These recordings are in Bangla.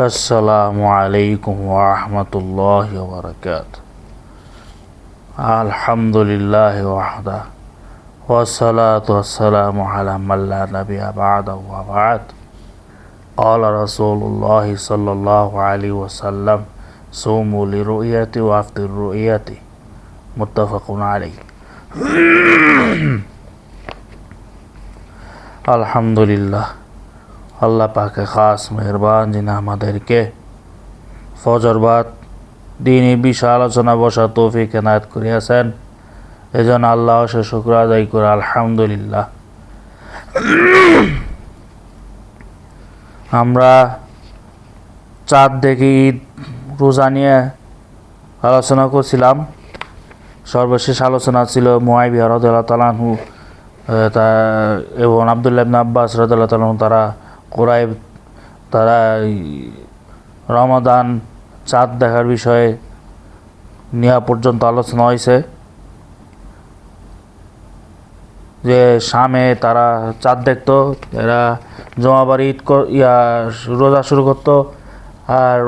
আসসালামু আলাইকুম ওয়া রাহমাতুল্লাহি ওয়া বারাকাতুহু। আলহামদুলিল্লাহি ওয়াহদা ওয়াসসালাতু ওয়াসসালামু আলা মান লা নাবিয়্যা বা'দাহু ওয়া বা'দ। ক্বালা রাসূলুল্লাহি সাল্লাল্লাহু আলাইহি ওয়াসাল্লাম সুমু লিরু'য়াতি ওয়া আফতিরু লিরু'য়াতি, মুত্তাফাকুন আলাইহি। আলহামদুলিল্লাহ, আল্লাহ পাকে খাস মেহরবান যিনি আমাদেরকে ফজরবাদ দিনী বিষয় আলোচনা বসার তৌফিক এনায়েত করিয়াছেন, এজন্য আল্লাহ সে শুকর আদায় করে আলহামদুলিল্লাহ। আমরা চাঁদ দেখে ঈদ রোজা নিয়ে আলোচনা করছিলাম। সর্বশেষ আলোচনা ছিল মুআবিয়া রাদিয়াল্লাহু তাআলা আনহু এবং আব্দুল্লাহ ইবনে আব্বাস রাদিয়াল্লাহু তাআলা তারা কুরাইব তারা রমাদান চাঁদ দেখার বিষয়ে নেওয়া পর্যন্ত আলোচনা হয়েছে, যে শামে তারা চাঁদ দেখতো, এরা জমাবার ঈদ রোজা শুরু করতো, আর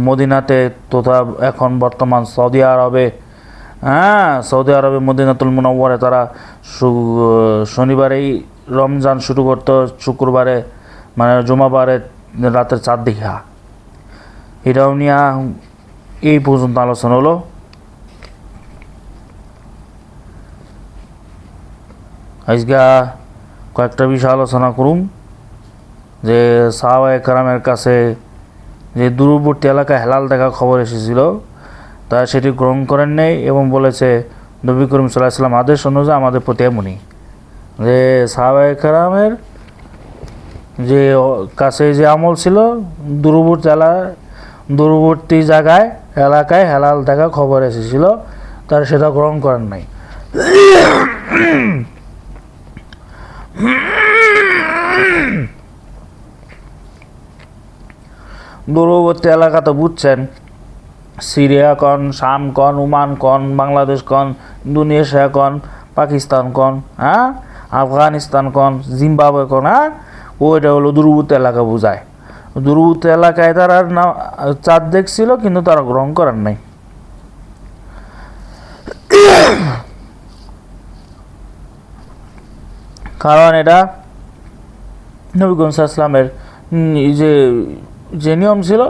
মদিনাতে তথা এখন বর্তমান সৌদি আরবে মদিনাতুল মুনাওয়ারে তারা শনিবারেই রমজান শুরু করতো, শুক্রবারে মানে জুমাবারে রাতের চাঁদ দেখা। এটাও নিয়ে এই পর্যন্ত আলোচনা হলো। আজকে কয়েকটা বিষয় আলোচনা করুম, যে সাহাবায়ে কেরামের কাছে যে দূরবর্তী এলাকায় হেলাল দেখা খবর এসেছিল, তা সেটি গ্রহণ করেন নেই এবং বলেছে নবী করিম সাল্লাল্লাহু আলাইহি ওয়াসাল্লাম আদেশ অনুযায়ী আমাদের প্রতি এমনই, যে সাহাবায়ে কেরামের যে কাছে যে আমল ছিল দূরবর্তী এলাকায় হেলাল দেখা খবর এসেছিল, তারা সেটা গ্রহণ করেন নাই। দূরবর্তী এলাকা তো বুঝছেন, সিরিয়া কন, শাম কন, ওমান কন, বাংলাদেশ কন, ইন্দোনেশিয়া কন, পাকিস্তান কন, আফগানিস্তান কন, জিম্বাবুয়ে কন, ওইটা হলো দূরবর্তী এলাকা বোঝায়। দূরবর্তী এলাকায় তারা চাঁদ দেখছিল, কিন্তু তারা গ্রহণ করেন নাই। কারণ এটা নবী করিম সাল্লাল্লাহু আলাইহি ওয়াসাল্লামের যে নিয়ম ছিল,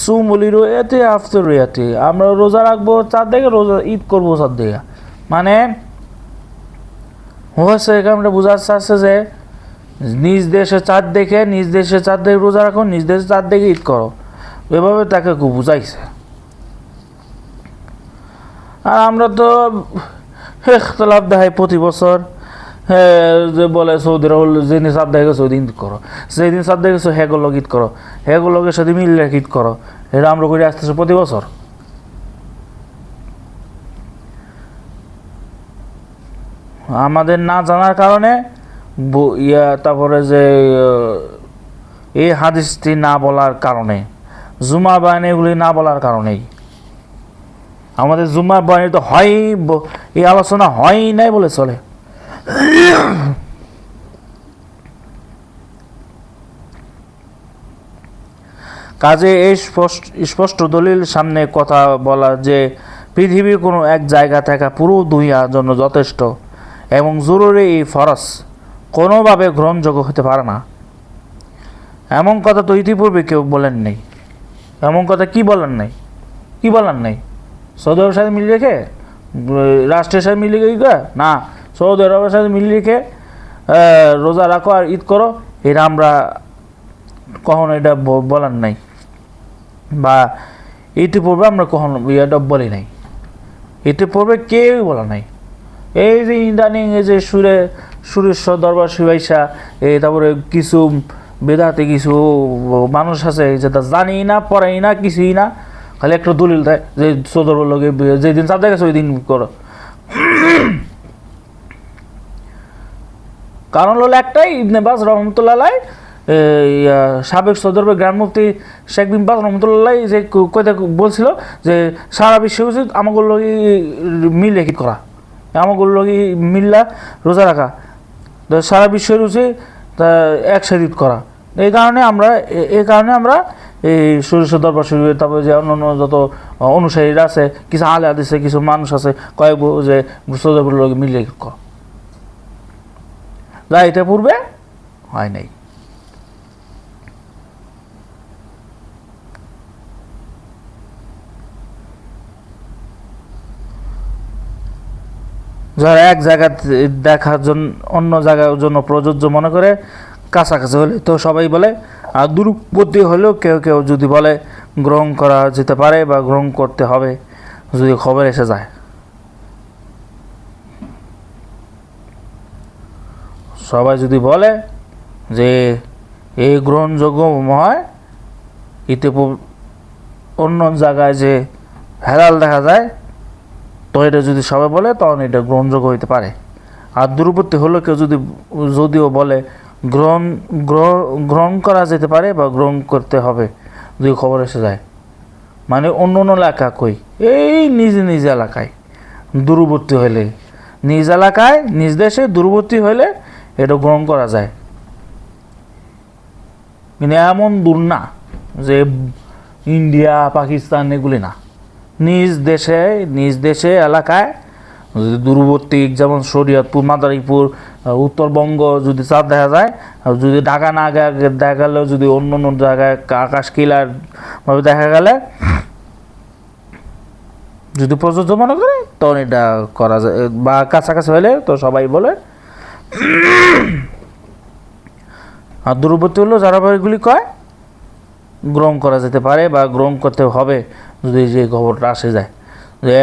সুমুলিরুয়াতি আফতিরুয়াতি, আমরা রোজা রাখবো চাঁদ দেখে, রোজা ঈদ করবো চাঁদ দেখে। মানে হচ্ছে আমরা বোঝার চাচ্ছে যে নিজ দেশে চাঁদ দেখে রোজা রাখো, নিজ দেশে চাঁদ দেখে ঈদ করো, এভাবে তাকে খুব বুঝাইছে। আর আমরা তো ইখতিলাফ দেখাই প্রতি বছর, যে বলে সৌদিরা যেদিন চাঁদ দেখে গেছো ওই দিন ঈদ করো, যেদিন চাঁদ দেখেছো হেগুলো ঈদ করো, হেগুলোকে সাথে মিললে ঈদ করো, এটা আমরা করে আসতেছি প্রতি বছর। আমাদের না জানার কারণে তারপরে যে এই হাদিসটি না বলার কারণে, জুমা বয়ান এগুলি না বলার কারণেই আমাদের জুমা বয়ানে তো হয়, এই আলোচনা হয় নাই বলে চলে। কাজে এই স্পষ্ট দলিল সামনে কথা বলা যে পৃথিবীর কোনো এক জায়গা থাকা পুরো দুনিয়ার জন্য যথেষ্ট এবং জরুরি এই ফরজ কোনোভাবে গ্রহণযোগ্য হতে পারে না, এমন কথা তো ইতিপূর্বে কেউ বলেন নেই। এমন কথা কি বলেন নাই? সৌদি আরবের সাথে মিলিয়ে রেখে, রাষ্ট্রের সাথে মিলিয়ে রেখে না, সৌদি আরবের সাথে মিলিয়ে রেখে রোজা রাখো আর ঈদ করো, এটা আমরা কখনো এটা বলার নাই, বা ইতিপূর্বে আমরা কখনো এটা বলি নাই, ইতিপূর্বে কেউই বলা নাই। এই যে ইদানিং এই যে সুরেশ্বর দরবার শিবাইসা, তারপরে কিছু বেদাতে কিছু মানুষ আছে যেটা জানি না, পড়াই না, কিছুই না, খালি একটা দলিল দেয় যে সৌদি আরবের লোকে যেদিন চাঁদ দেখেছে ওই দিন করো। কারণ হলো একটাই, ইবনে বাজ রহমতুল্লাহ আলাইহি, সাবেক সৌদি আরবের গ্রান্ড মুফতি শেখ বিন বাজ রহমতুল্লাহ আলাইহি যে কথা বলছিল যে সারা বিশ্ব উচিত আমাগুলো মিলে কি করা, আমাগুলো মিল্লা রোজা রাখা, সারা বিশ্বের উচিত তা একসাথে ঈদ করা। এই কারণে আমরা এই সরিষা দরবার শরীফ, তারপরে যে অন্য যত অনুসারীরা আছে, কিছু আলে হাদিসে কিছু মানুষ আছে কয়েক যে সৌদি আরবের লোক মিলে ঈদ কর, যা এটা পূর্বে হয় নাই। যারা এক জায়গা দেখার জন্য অন্য জায়গার জন্য প্রযোজ্য মনে করে, কাছাকাছি হলে তো সবাই বলে, আর দূরবর্তী হলেও কেউ কেউ যদি বলে গ্রহণ করা যেতে পারে বা গ্রহণ করতে হবে যদি খবর এসে যায়। সবাই যদি বলে যে এই গ্রহণযোগ্য হয়, এতে অন্য জায়গায় যে হেলাল দেখা যায়, তো এটা যদি সবাই বলে তখন এটা গ্রহণযোগ্য হইতে পারে। আর দূরবর্তী হলেও কেউ যদিও বলে গ্রহণ করা যেতে পারে বা গ্রহণ করতে হবে যদি খবর এসে যায়, মানে অন্য এলাকা কই, এই নিজ এলাকায় দূরবর্তী হলে, নিজ এলাকায় নিজ দেশে দূরবর্তী হলে এটা গ্রহণ করা যায়। কিন্তু এমন দূর না যে ইন্ডিয়া পাকিস্তান এগুলি না, নিজ দেশে এলাকায় যদি দূরবর্তী, যেমন শরীয়তপুর, মাদারীপুর, উত্তরবঙ্গ যদি চাঁদ দেখা যায়, যদি ঢাকা না দেখা গেলেও যদি অন্য জায়গায় আকাশ কিলার ভাবে দেখা গেলে যদি প্রযোজ্য মনে করে তখন এটা করা যায়, বা কাছাকাছি হলে তো সবাই বলে। আর দূরবর্তী হলেও যারা এগুলি কয় গ্রহণ করা যেতে পারে বা গ্রহণ করতে হবে যদি যে খবরটা আসে যায় যে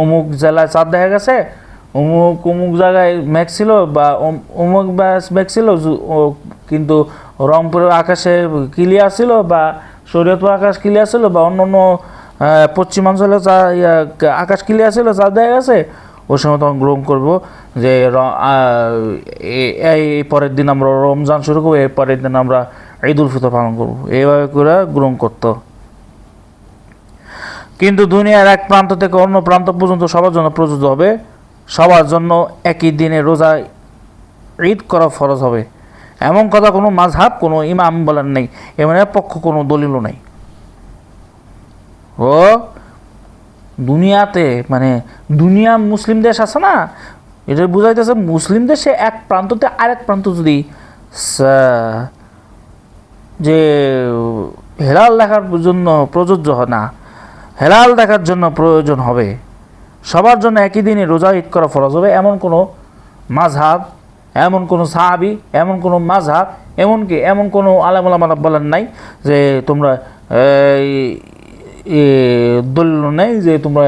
অমুক জেলায় চাঁদ দেখা গেছে, অমুক জায়গায় মেঘ ছিল বা অমুক মেঘ ছিল, কিন্তু রংপুরের আকাশে ক্লিয়ার ছিল বা শরীয়তপুর আকাশ ক্লিয়ার ছিল বা অন্য পশ্চিমাঞ্চলে আকাশ ক্লিয়ার ছিল, চাঁদ দেখা গেছে, ওই সময় তখন গ্রহণ করবো যে এই পরের দিন আমরা রমজান শুরু করবো, এর পরের দিন আমরা ঈদ উল ফিতর পালন করবো, এইভাবে করে গ্রহণ করতো। কিন্তু দুনিয়ার এক প্রান্ত থেকে অন্য প্রান্ত পর্যন্ত সবার জন্য প্রযোজ্য হবে, সবার জন্য একই দিনে রোজা ঈদ করা ফরজ হবে, এমন কথা কোনো মাযহাব, কোনো ইমাম বলেন নেই, এমনের পক্ষ কোনো দলিলও নেই। ও দুনিয়াতে মানে দুনিয়া মুসলিম দেশ আছে না, এটা বুঝাইতেছে মুসলিম দেশে এক প্রান্ততে আরেক প্রান্ত যদি যে হেলাল দেখার জন্য প্রযোজ্য হয় না, হেলাল দেখার জন্য প্রয়োজন হবে, সবার জন্য একই দিনে রোজা ঈদ করা ফরজ হবে, এমন কোনো মাযহাব, এমন কোনো সাহাবী, এমন কোনো মাযহাব, এমনকি এমন কোনো আলেম ওলামা বলেন নাই যে তোমরা দলিল নেই যে তোমরা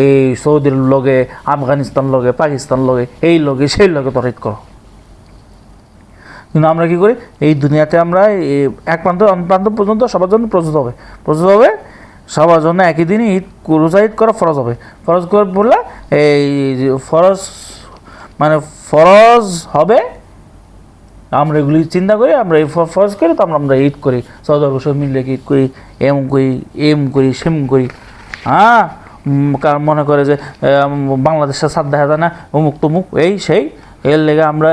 এই সৌদির লগে, আফগানিস্তান লগে, পাকিস্তান লগে, এই লগে সেই লগে তোরা ঈদ করো। কিন্তু আমরা কী করি, এই দুনিয়াতে আমরা এক প্রান্ত অন্য প্রান্ত পর্যন্ত সবার জন্য প্রযোজ্য হবে, সবার জন্য একই দিনই রোজা ঈদ করা ফরজ হবে। ফরজ করে বললে এই ফরজ মানে ফরজ হবে, আমরা এগুলি চিন্তা করি, আমরা এই ফরজ করি, তো আমরা ঈদ করি, সৌদি আরব সব মিলে ঈদ করি, এম করি সেম করি। হ্যাঁ, কারণ মনে করে যে বাংলাদেশের সাথ দেখা যায় না, অমুক তমুক এই সেই, এর লেগে আমরা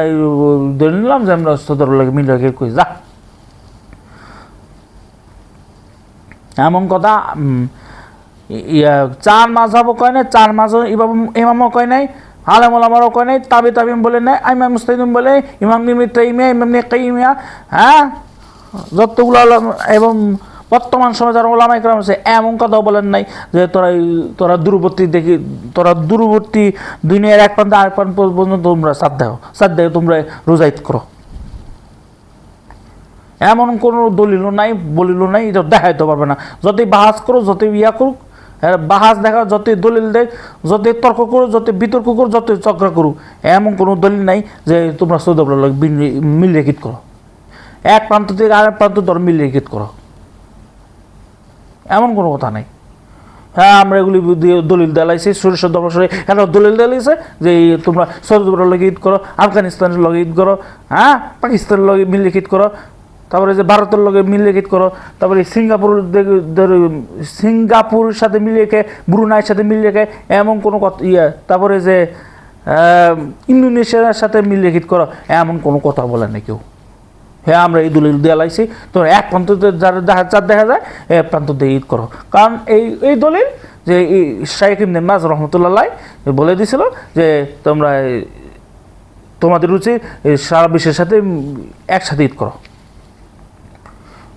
ধরে নিলাম যে আমরা সৌদি আরব লেগে মিলে ঈদ করি। যা এমন কথা চার মাযহাবও কয় নাই, চার মাযহাব ইমামও কয় নাই, আলেম ওলামারও কয় নাই, তাবিম বলে নাই, ইমাম মুস্তাহিদ বলে, ইমাম ইবনে তাইমিয়া, ইমাম ইবনে কাইয়িম, হ্যাঁ যতগুলো এবং বর্তমান সময় যারা ওলামা ইকরাম আছে এমন কথাও বলেন নাই যে তোরা দূরবর্তী দুনিয়ার এক প্রান্ত আরেক প্রান্ত পর্যন্ত তোমরা সাদ দাও তোমরা রোজা ঈদ করো, এমন কোনো দলিলও নাই, বলিলও নাই, এটা দেখাইতে পারবে না। যতই বাহাস করো, যতই করুক, বাহাস দেখা, যতই দলিল দেয়, যতই তর্ক করো, যতই বিতর্ক করো, যতই চক্রা করুক, এমন কোনো দলিল নাই যে তোমরা সৌদি আরব মিলিয়ে ঈদ করো, এক প্রান্ত থেকে আরেক প্রান্ত তোমরা মিলিয়ে ঈদ করো, এমন কোনো কথা নাই। হ্যাঁ, আমরা এগুলি দলিল দেলাইছি, সরিষা দরবার এখানে দলিল দেলাইছে যে তোমরা সৌদি আরবের লগে ঈদ করো, আফগানিস্তানের লগে ঈদ করো, হ্যাঁ পাকিস্তানের লগে মিলিয়ে ঈদ করো, তারপরে যে ভারতের লগে মিলিয়ে ঈদ করো, তারপরে সিঙ্গাপুরের সাথে মিলিয়ে খায়, ব্রুনাইয়ের সাথে মিলিয়ে খায়, এমন কোনো কথা তারপরে যে ইন্দোনেশিয়ার সাথে মিল রেখিত করো, এমন কোনো কথা বলে না কেউ। হ্যাঁ, আমরা এই দলিল দেওয়া লাইছি, তো এক প্রান্ত চাঁদ দেখা যায়, এক প্রান্ত দিয়ে ঈদ করো। কারণ এই দলিল যে শাইখ ইবনে বাজ রহমতুল্লাহ বলে দিয়েছিল যে তোমরা তোমাদের উচিত সারা বিশ্বের সাথে একসাথে ঈদ করো,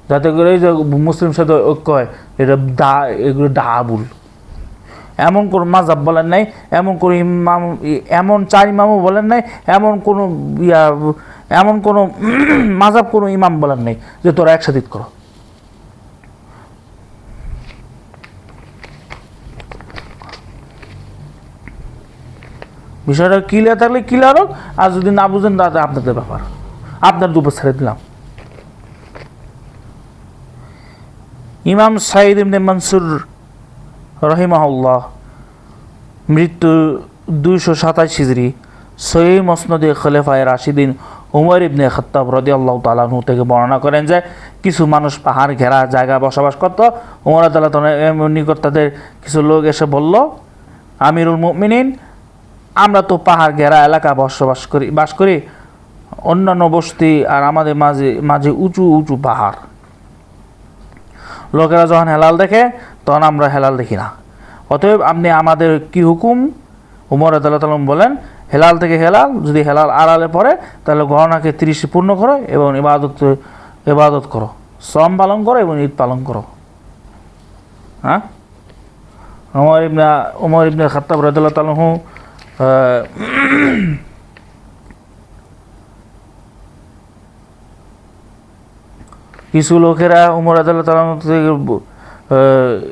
যাতে করে এই যে মুসলিম সাথে ঐক্য হয়। এটা এগুলো ডাবুল, এমন কোনো মাযহাব বলেন নাই, এমন কোনো ইমাম, এমন 4 ইমামও বলেন নাই, এমন কোনো মাযহাব কোনো ইমাম বলেন নাই যে তোরা একসাথে ঈদ করো। বিষয়টা ক্লিয়ার থাকলে ক্লিয়ার হোক, আর যদি না বুঝেন তাহলে আপনাদের ব্যাপার, আপনার দুপুর ছেড়ে দিলাম। ইমাম সাঈদ ইবনে মনসুর রহিমাহুল্লাহ, মৃত্যু 227 হিজরি, সহিহ মুসনাদে খলিফায়ে রাশিদিন উমর ইবনে খাত্তাব রাদিয়াল্লাহু তাআলা আনহু থেকে বর্ণনা করেন যে কিছু মানুষ পাহাড় ঘেরা জায়গায় বসবাস করত। উমর রাদিয়াল্লাহু তাআলা নিকট তাদের কিছু লোক এসে বলল, আমিরুল মুমিনিন, আমরা তো পাহাড় ঘেরা এলাকা বাস করি, অন্যান্য বস্তি আর আমাদের মাঝে উঁচু উঁচু পাহাড়। লোকেরা যখন হেলাল দেখে তখন আমরা হেলাল দেখি না, অতএব আপনি আমাদের কি হুকুম? উমর রাদিয়াল্লাহু তাআলা বলেন, হেলাল থেকে হেলাল, যদি হেলাল আড়ালে পড়ে তাহলে গণনাকে 30 পূর্ণ করো এবং ইবাদত করো, শ্রম পালন করো এবং ঈদ পালন করো। হ্যাঁ, উমর ইবনে খাত্তাব রাদিয়াল্লাহু তাআলা কিছু লোকেরা উমর রাদিয়াল্লাহু তাআলা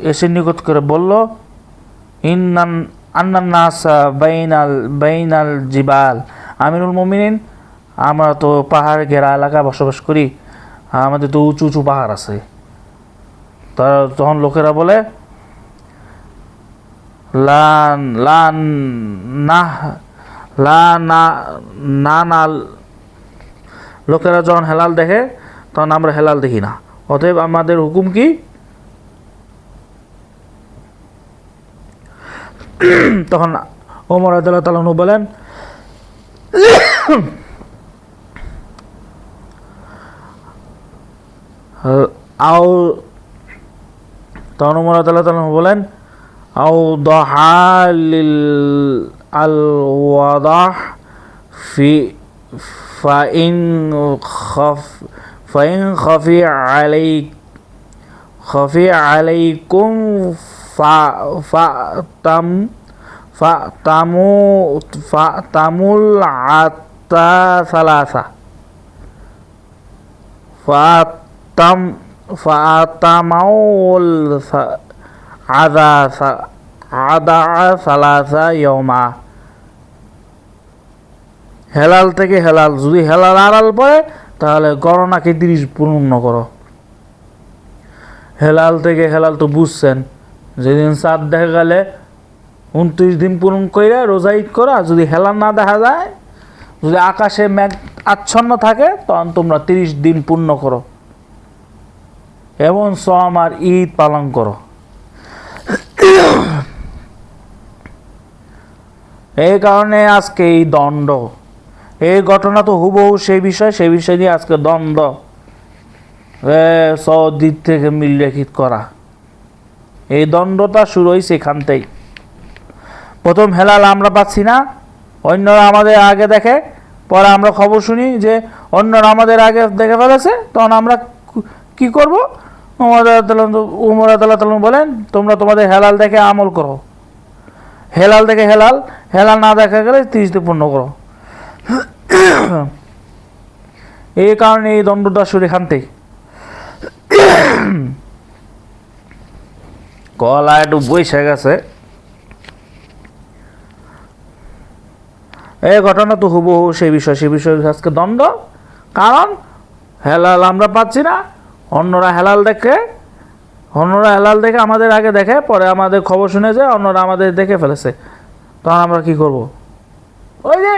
এসে নিকট করে বলল, আন্নান নাসা বাইনাল জিবাল, আমিরুল মুমিনিন, আমরা তো পাহাড় ঘেরা এলাকায় বসবাস করি, আমাদের তো উঁচু উঁচু পাহাড় আছে। তারা তখন লোকেরা বলে, লোকেরা যখন হেলাল দেখে তখন আমরা হেলাল দেখি না, অতএব আমাদের হুকুম কি? তখন ওমর রাদিয়াল্লাহু তাআলা বলেন, আও দহালিল আল ওয়াদাহ ফাইন খাফি আলাইকুম ফাতামুল আতা সালাসা ফাতামাউল আদা সালাসা ইয়মা। হেলাল থেকে হেলাল, যদি হেলাল আড়াল পড়ে তাহলে গণনাকে 30 পূর্ণ করো। হেলাল থেকে হেলাল তো বুঝছেন, যেদিন চাঁদ দেখা গেলে 29 দিন পূরণ করে রোজা ঈদ করা। যদি হেলাল না দেখা যায়, যদি আকাশে মেঘ আচ্ছন্ন থাকে, তখন তোমরা 30 দিন পূর্ণ করো এবং শ্রম আর ঈদ পালন করো। এই কারণে আজকে এই দণ্ড, এই ঘটনা তো হুবহু সেই বিষয় নিয়ে আজকে দ্বন্দ্ব, সৌদিক থেকে মিল রেখিত করা। এই দ্বন্দ্বটা শুরু হয়েছে এখানতেই। প্রথম হেলাল আমরা পাচ্ছি না, অন্যরা আমাদের আগে দেখে, পরে আমরা খবর শুনি যে অন্যরা আমাদের আগে দেখে ফেলেছে, তখন আমরা কি করব? উমর রাদিয়াল্লাহু তাআলা বলেন, তোমরা তোমাদের হেলাল দেখে আমল করো, হেলাল দেখে হেলাল না দেখা গেলে 30 দিন পূর্ণ করো। এই কারণে এই দ্বন্দ্বটা শুরু এখানতেই। গলা একটু বসে গেছে। এই ঘটনা তো হুবহু সেই বিষয় আজকে দ্বন্দ্ব। কারণ হেলাল আমরা পাচ্ছি না, অন্যরা হেলাল দেখে আমাদের আগে দেখে, পরে আমাদের খবর শুনে যায় অন্যরা আমাদের দেখে ফেলেছে, তখন আমরা কি করব? ওই যে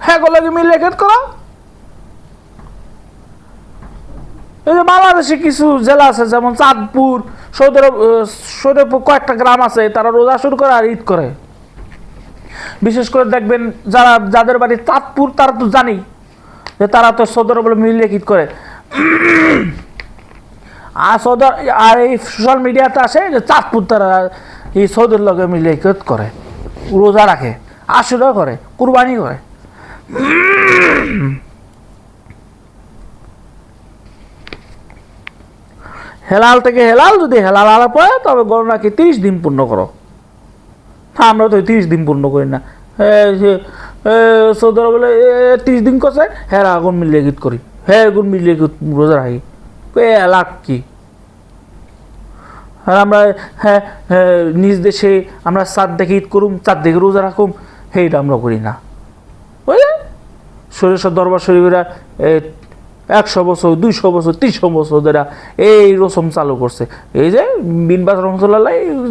হ্যাঁ গোলাকে মিল রেখে করো। এই যে বাংলাদেশে কিছু জেলা আছে, যেমন চাঁদপুর, সৌদিপুর কয়েকটা গ্রাম আছে, তারা রোজা শুরু করে আর ঈদ করে। বিশেষ করে দেখবেন যাদের বাড়ি চাঁদপুর তারা তো জানি যে তারা তো সৌদি আরবে মিলিয়ে ঈদ করে। আর এই সোশ্যাল মিডিয়াতে আসে যে চাঁদপুর তারা এই সৌদির লগে মিলিয়ে ঈদ করে, রোজা রাখে, আশুরা করে, কুরবানি করে। হেলাল থেকে হেলাল যদি হেলাল আলা পড়ে তবে গণনাকে 30 দিন পূর্ণ করো। আমরা তো 30 দিন পূর্ণ করি না। সৌদি আরবে 30 দিন করছে, হ্যাঁ আগুন মিলিয়ে গীত করি, হ্যাঁ আগুন মিলিয়ে গীত রোজা রাখি, লাখ কি। আর আমরা নিজ দেশে আমরা চাঁদ দেখে ঈদ করুম, চাঁদ দেখে রোজা রাখুম, সেইটা আমরা করি না। বুঝলেন, শরীর দরবার শরীফেরা 100 বছর, 200 বছর, 300 বছর ধরে এই রসম চালু করছে। এই যে বিন বাজ রহমতুল্লাহ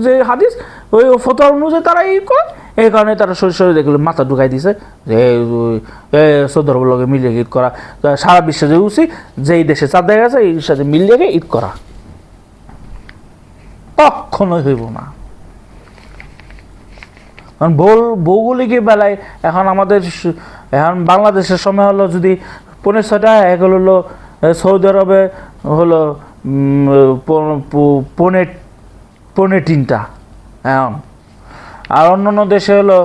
যে হাদিস, ওই ফতোয়া অনুযায়ী তারা এই করে, এই কারণে তারা শরীর দেখলে মাথা ঢুকাই দিছে যে সৌদি আরবের লগে মিলিয়ে ঈদ করা সারা বিশ্বে উচিত, যেই দেশে চাঁদ দেখা গেছে এই সাথে মিলিয়ে ঈদ করা কখনোই হইব না। কারণ ভৌগোলিকের বেলায় এখন আমাদের এখন বাংলাদেশের সময় হলো যদি 5:30, এগুলো হলো সৌদি আরবে হলো 3:15 এখন, আর অন্যান্য দেশে হলো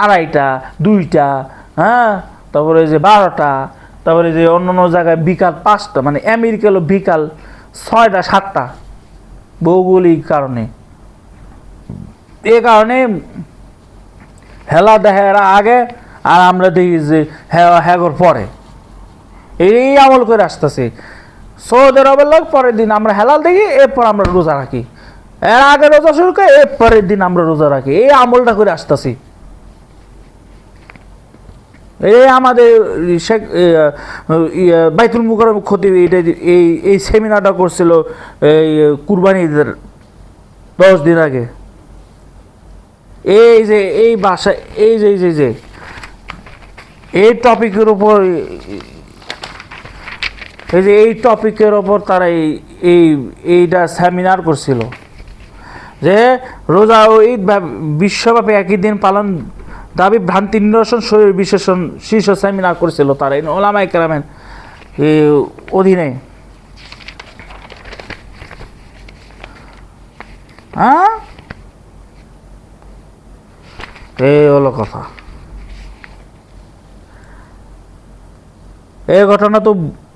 2:30, 2টা, হ্যাঁ, তারপরে যে 12টা, তারপরে যে অন্যান্য জায়গায় বিকাল 5টা, মানে আমেরিকা হলো বিকাল 6টা 7টা, ভৌগোলিক কারণে। এ কারণে হেলা দেখে এরা আগে, আর আমরা দেখি যে হ্যাগর পরে, এই আমল করে আসতেছে। সৌদি আরবের লোক পরের দিন আমরা হেলাল দেখি, এরপর আমরা রোজা রাখি, এর আগে রোজা শুরু করে এর পরের দিন আমরা রোজা রাখি, এই আমলটা করে আসতেছি। এই আমাদের বাইতুল মুকাররম খতিব এই সেমিনারটা করছিল এই কুরবানিদের 10 দিন আগে। এই যে এই ভাষা, এই যে এই টপিকের উপর, এই টপিকের ওপর তারা এইটা সেমিনার করছিল যে রোজা ও ঈদ বিশ্বব্যাপী একই দিন পালন দাবি ভ্রান্তি নিরসন শরীর বিশেষণ শীর্ষ সেমিনার করেছিল তারা এই ওলামায়ে কেরামের অধীনে। হ্যাঁ, এই হলো কথা। এই ঘটনা তো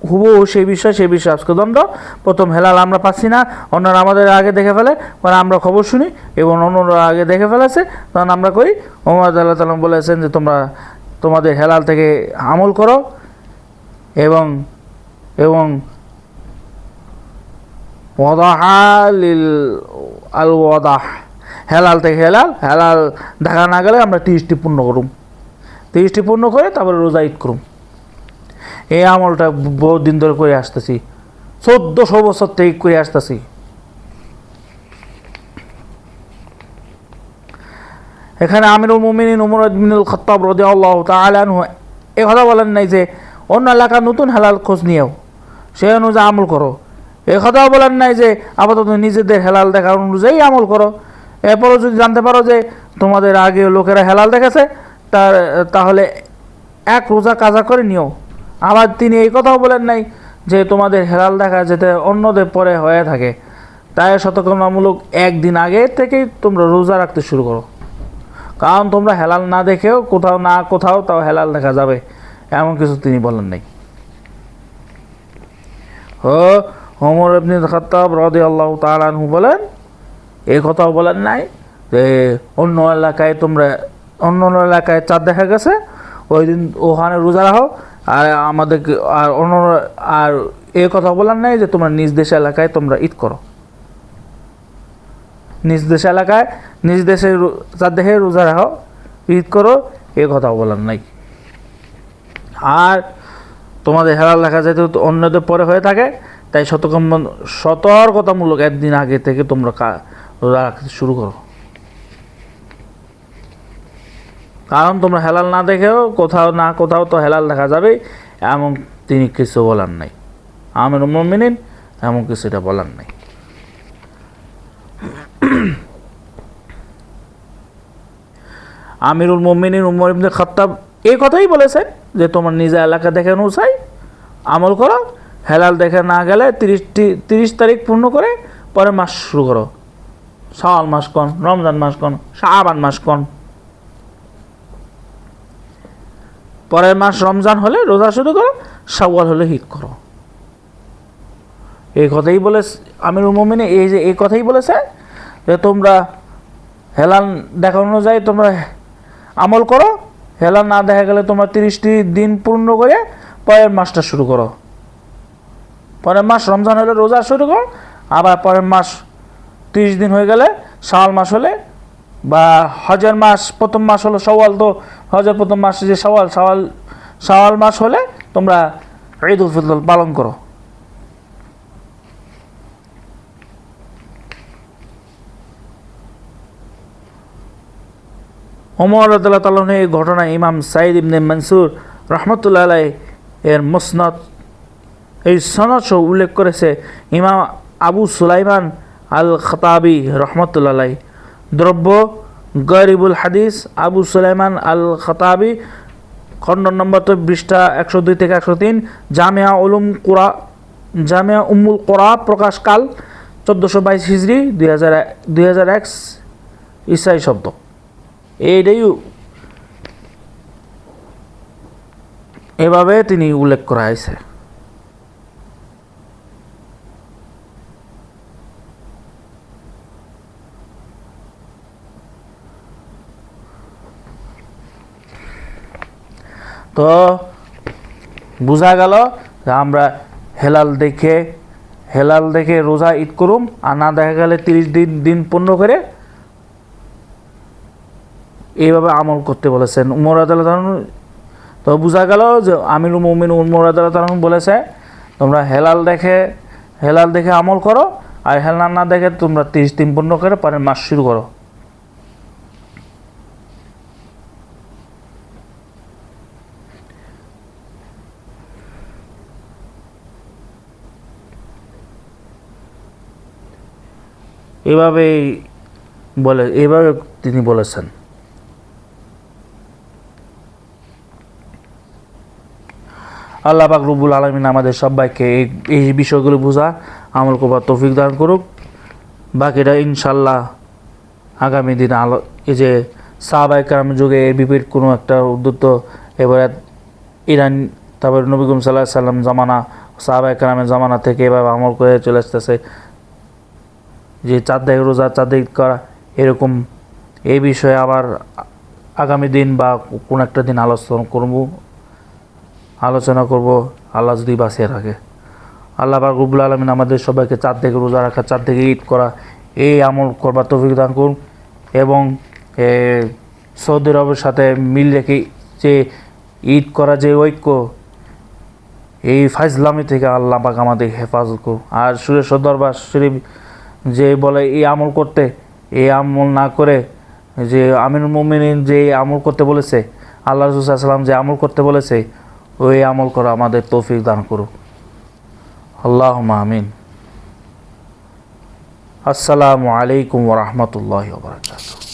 হুবহু সেই বিষয় আজকে দণ্ড। প্রথম হেলাল আমরা পাচ্ছি না, অন্যরা আমাদের আগে দেখে ফেলে, কারণ আমরা খবর শুনি এবং অন্যরা আগে দেখে ফেলেছে, তখন আমরা করি। ওমর আল্লাহ তাআলা বলেছেন যে তোমাদের হেলাল থেকে আমল করো এবং ওয়াদাহ হেলাল থেকে হেলাল দেখা না গেলে আমরা 30টি পূর্ণ করুম, 30টি পূর্ণ করে তারপরে রোজা ঈদ করুম। এই আমলটা বহু দিন ধরে করে আসতেছি, 1400 বছর থেকে করে আসতেছি। এখানে আমিরুল মুমিনিন ওমর ইবনুল খাত্তাব রাদিয়াল্লাহু তাআলা আনহু এ কথা বলেন নাই যে অন্য এলাকার নতুন হেলাল খোঁজ নিয়েও সেই অনুযায়ী আমল করো। এ কথাও বলেন নাই যে আপাতত নিজেদের হেলাল দেখার অনুযায়ী আমল করো। এরপরও যদি জানতে পারো যে তোমাদের আগে লোকেরা হেলাল দেখেছে তাহলে এক রোজা কাজা করে নিও। আবার তিনি এই কথাও বলেন নাই যে তোমাদের হেলাল দেখা যেতে অন্যদের পরে হয়ে থাকে, তাই সতর্কতামূলক একদিন আগে থেকেই তোমরা রোজা রাখতে শুরু করো, কারণ তোমরা হেলাল না দেখেও কোথাও তাও হেলাল দেখা যাবে, এমন কিছু তিনি বলেন নাই। ওমর ইবনুল খাত্তাব রাদিয়াল্লাহু তাআলা আনহু বলেন, এই কথাও বলেন নাই যে অন্য এলাকায় চাঁদ দেখা গেছে ওই দিন ওখানে রোজা রাখো, আর এই কথা বলার নাই যে তোমরা নিজ দেশ এলাকায় তোমরা ঈদ করো, নিজ দেশে চাঁদ দেখে রোজা রাখো, ঈদ করো, এই কথা বলার নাই। আর তোমাদের হেলাল দেখা যেতে অন্যদের পরে হয়ে থাকে, তাই সতর্কতামূলক একদিন আগে থেকে তোমরা রোজা রাখতে শুরু করো, কারণ তোমরা হেলাল না দেখেও কোথাও তো হেলাল দেখা যাবে, এমন তিনি কিছু বলার নাই। আমিরুল মুমিনিন এমন কিছুটা বলার নাই। আমিরুল মুমিনিন উমর ইবনে খাত্তাব এই কথাই বলেছেন যে তোমার নিজের এলাকা দেখে অনুযায়ী আমল করো, হেলাল দেখে না গেলে 30 তারিখ পূর্ণ করে পরে মাস শুরু করো। শাওয়াল মাস কোন, রমজান মাস কোন, শাবান মাস কোন। পরের মাস রমজান হলে রোজা শুরু করো, শাওয়াল হলে ঈদ করো। এই কথাই বলে আমিরুল মুমিনিন এই কথাই বলেছে যে তোমরা হেলাল দেখা অনুযায়ী তোমরা আমল করো, হেলাল না দেখা গেলে তোমরা 30টি দিন পূর্ণ করে পরের মাসটা শুরু করো। পরের মাস রমজান হলে রোজা শুরু করো, আবার পরের মাস 30 দিন হয়ে গেলে শাওয়াল মাস হলে বা হজের মাস প্রথম মাস হলো শাওয়াল, তো হজের প্রথম মাস যে শাওয়াল মাস হলে তোমরা ঈদ উল ফিতর পালন করো। ওমর রাদিয়াল্লাহু তাআলা এই ঘটনা ইমাম সাঈদ ইবনে মনসুর রহমতুল্লাহ আলাইহি এর মুসনাদ এই সনদ সহ উল্লেখ করেছে ইমাম আবু সুলাইমান আল খাতাবি রহমতুল্লাহ আলাইহি। দ্রব্য গরিবুল হাদিস আবু সুলাইমান আল খাতাবি, খণ্ড নম্বর পৃষ্ঠা 102 থেকে 103, জামিয়া উম্মুল কোরা, প্রকাশকাল 1422 হিজরি 2001 ঈসাই শব্দ। এইটাই এভাবে তিনি উল্লেখ করা হয়েছে। তো বোঝা গেল যে আমরা হেলাল দেখে রোজা ঈদ করুম, আর না দেখা গেলে 30 দিন পূর্ণ করে এইভাবে আমল করতে বলেছেন উমর রাদিয়াল্লাহু তাআলা। তো বোঝা গেল যে আমিরুল মুমিনিন উমর রাদিয়াল্লাহু তাআলা বলেছে তোমরা হেলাল দেখে আমল করো, আর হেলাল না দেখে তোমরা 30 দিন পূর্ণ করে পরের মাস শুরু করো। এইভাবে তিনি বলেছেন। আল্লাহ পাক রব্বুল আলামিন আমাদের সবাইকে এই বিষয়গুলো বোঝা আমল করবার তৌফিক দান করুক। বাকিটা ইনশাল্লাহ আগামী দিনে এই যে সাহাবায়ে কেরামের যুগে এর বিপরীত কোনো একটা উদ্যত এবারে ইরান, তারপর নবী করিম সাল্লাল্লাহু আলাইহি সাল্লাম জামানা, সাহাবায়ে কেরামের জামানা থেকে এভাবে আমল করে চলে আসতেছে যে চাঁদ দেখে রোজা, চাঁদ ঈদ করা, এরকম এই বিষয়ে আবার আগামী দিন বা কোন একটা দিন আলোচনা করব আল্লাহ যদি বাঁচিয়ে রাখে। আল্লাহ পাক রব্বুল আলামিন আমাদের সবাইকে চাঁদ দেখে রোজা রাখা, চাঁদ দেখে ঈদ করা এই আমল করবার তৌফিক দান করুন, এবং সৌদি আরবের সাথে মিল রেখে যে ঈদ করা যে ঐক্য, এই ফাইজলামি থেকে আল্লাহ পাক আমাদের হেফাজত করুন। আর সুরেশ্বর দরবার শরীফ যে বলে এই আমল করতে, এই আমল না করে যে আমিরুল মুমিনিন যে আমল করতে বলেছে, আল্লাহ রাসূল সাল্লাল্লাহু আলাইহি ওয়াসাল্লাম যে আমল করতে বলেছে, ওই আমল করা আমাদের তৌফিক দান করুক। আল্লাহুম্মা আমিন। আসসালামু আলাইকুম ওয়া রাহমাতুল্লাহি ওয়া বারাকাতুহু।